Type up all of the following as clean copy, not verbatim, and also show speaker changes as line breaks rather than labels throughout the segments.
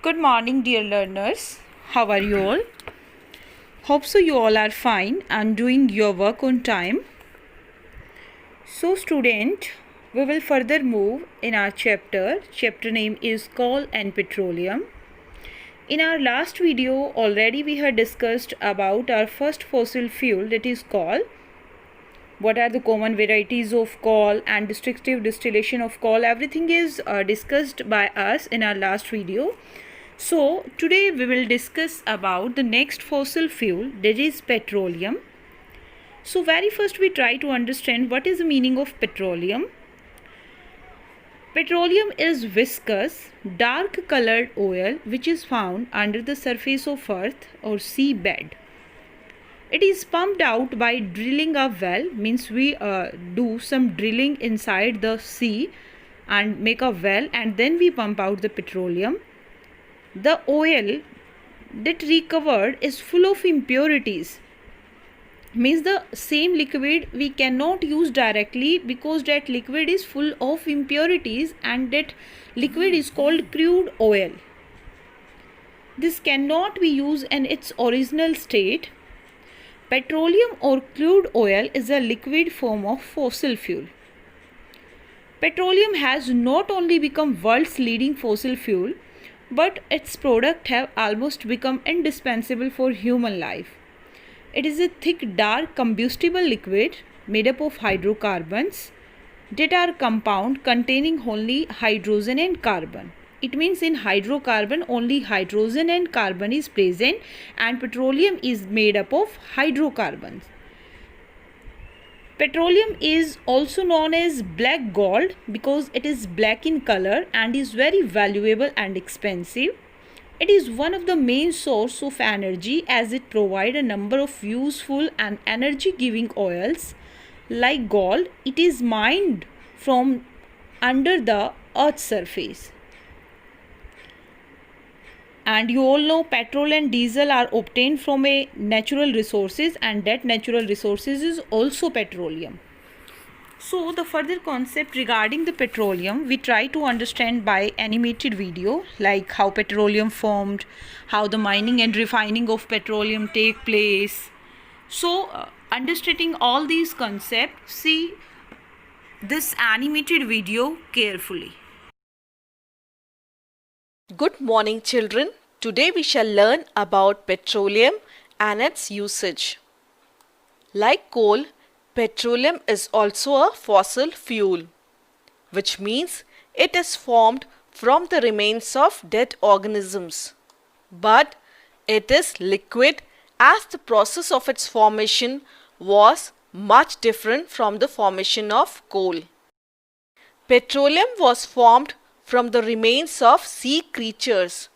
Good morning, dear learners. How are you all? Hope so you all are fine and doing your work on time. So, student, we will further move in our chapter. Chapter name is Coal and Petroleum. In our last video, already we had discussed about our first fossil fuel, that is coal. What are the common varieties of coal and destructive distillation of coal? Everything is discussed by us in our last video. So today we will discuss about the next fossil fuel, that is petroleum. So very first we try to understand what is the meaning of petroleum. Petroleum is viscous, dark colored oil which is found under the surface of earth or sea bed. It is pumped out by drilling a well, means we do some drilling inside the sea and make a well, and then we pump out the petroleum. The oil that recovered is full of impurities, means the same liquid we cannot use directly because that liquid is full of impurities, and that liquid is called crude oil. This cannot be used in its original state. Petroleum or crude oil is a liquid form of fossil fuel. Petroleum has not only become world's leading fossil fuel, but its products have almost become indispensable for human life. It is a thick, dark, combustible liquid made up of hydrocarbons that are compound containing only hydrogen and carbon. It means in hydrocarbon only hydrogen and carbon is present, and petroleum is made up of hydrocarbons. Petroleum is also known as black gold because it is black in color and is very valuable and expensive. It is one of the main sources of energy as it provides a number of useful and energy giving oils. Like gold, it is mined from under the earth's surface. And you all know petrol and diesel are obtained from a natural resources, and that natural resources is also petroleum. So the further concept regarding the petroleum we try to understand by animated video, like how petroleum formed, how the mining and refining of petroleum take place. So understanding all these concepts, see this animated video carefully.
Good morning, children. Today we shall learn about petroleum and its usage. Like coal, petroleum is also a fossil fuel, which means it is formed from the remains of dead organisms. But it is liquid as the process of its formation was much different from the formation of coal. Petroleum was formed from the remains of sea creatures.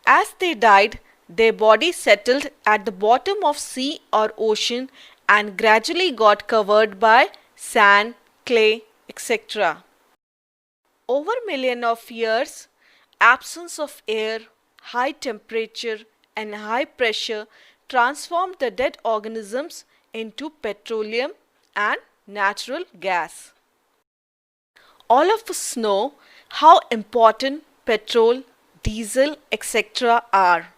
As they died, their bodies settled at the bottom of sea or ocean and gradually got covered by sand, clay, etc. Over millions of years, absence of air, high temperature and high pressure transformed the dead organisms into petroleum and natural gas. All of us know how important petrol, diesel, etc. are.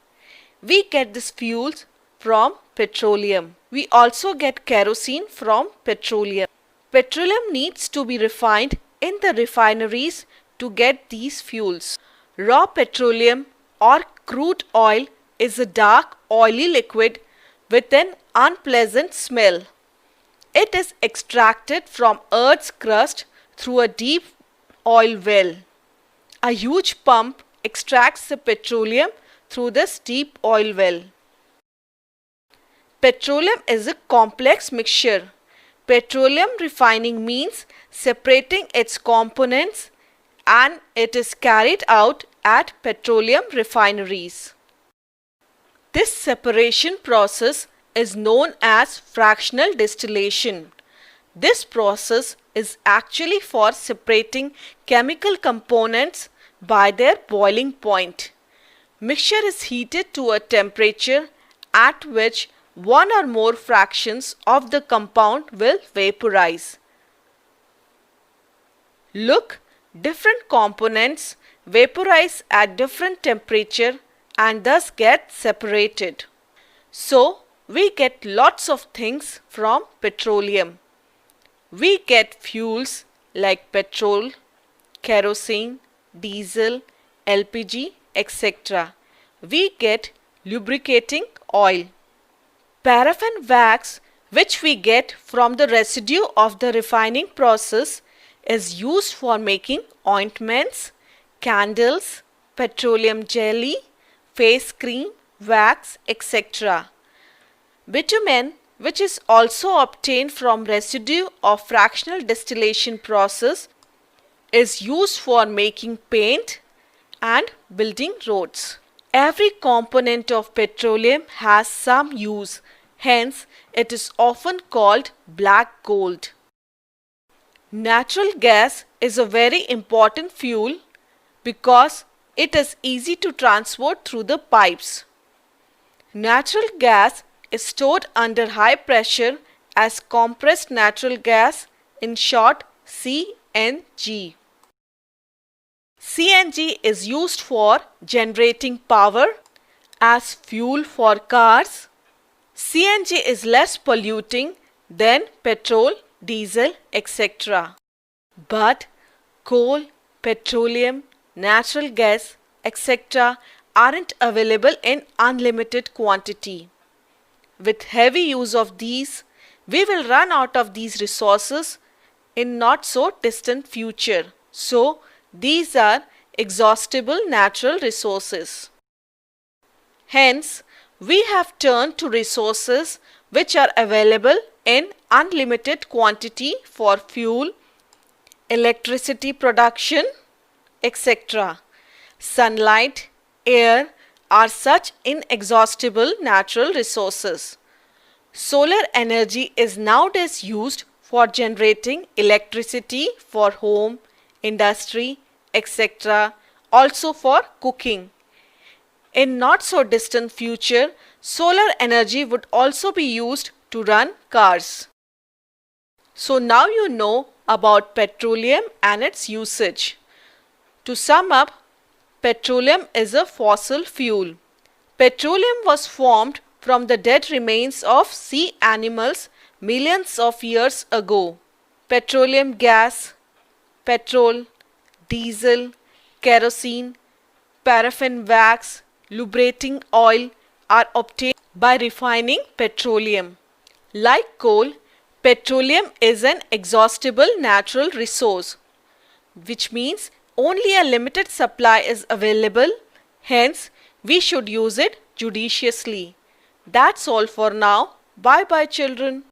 We get these fuels from petroleum. We also get kerosene from petroleum. Petroleum needs to be refined in the refineries to get these fuels. Raw petroleum or crude oil is a dark, oily liquid with an unpleasant smell. It is extracted from Earth's crust through a deep oil well. A huge pump extracts the petroleum through this deep oil well. Petroleum is a complex mixture. Petroleum refining means separating its components, and it is carried out at petroleum refineries. This separation process is known as fractional distillation. This process is actually for separating chemical components by their boiling point. Mixture is heated to a temperature at which one or more fractions of the compound will vaporize. Look, different components vaporize at different temperature and thus get separated. So, we get lots of things from petroleum. We get fuels like petrol, kerosene, diesel, LPG, etc. We get lubricating oil. Paraffin wax, which we get from the residue of the refining process, is used for making ointments, candles, petroleum jelly, face cream, wax, etc. Bitumen, which is also obtained from residue of fractional distillation process, is used for making paint and building roads. Every component of petroleum has some use, hence it is often called black gold. Natural gas is a very important fuel because it is easy to transport through the pipes. Natural gas is stored under high pressure as compressed natural gas, in short CNG. CNG is used for generating power as fuel for cars. CNG is less polluting than petrol, diesel, etc. But coal, petroleum, natural gas, etc. aren't available in unlimited quantity. With heavy use of these, we will run out of these resources in not so distant future. So, these are exhaustible natural resources. Hence, we have turned to resources which are available in unlimited quantity for fuel, electricity production, etc. Sunlight, air are such inexhaustible natural resources. Solar energy is nowadays used for generating electricity for home, industry, etc. also for cooking. In not so distant future, solar energy would also be used to run cars. So now you know about petroleum and its usage. To sum up, petroleum is a fossil fuel. Petroleum was formed from the dead remains of sea animals millions of years ago. Petroleum gas, petrol, diesel, kerosene, paraffin wax, lubricating oil are obtained by refining petroleum. Like coal, petroleum is an exhaustible natural resource, which means only a limited supply is available, hence we should use it judiciously. That's all for now. Bye bye children.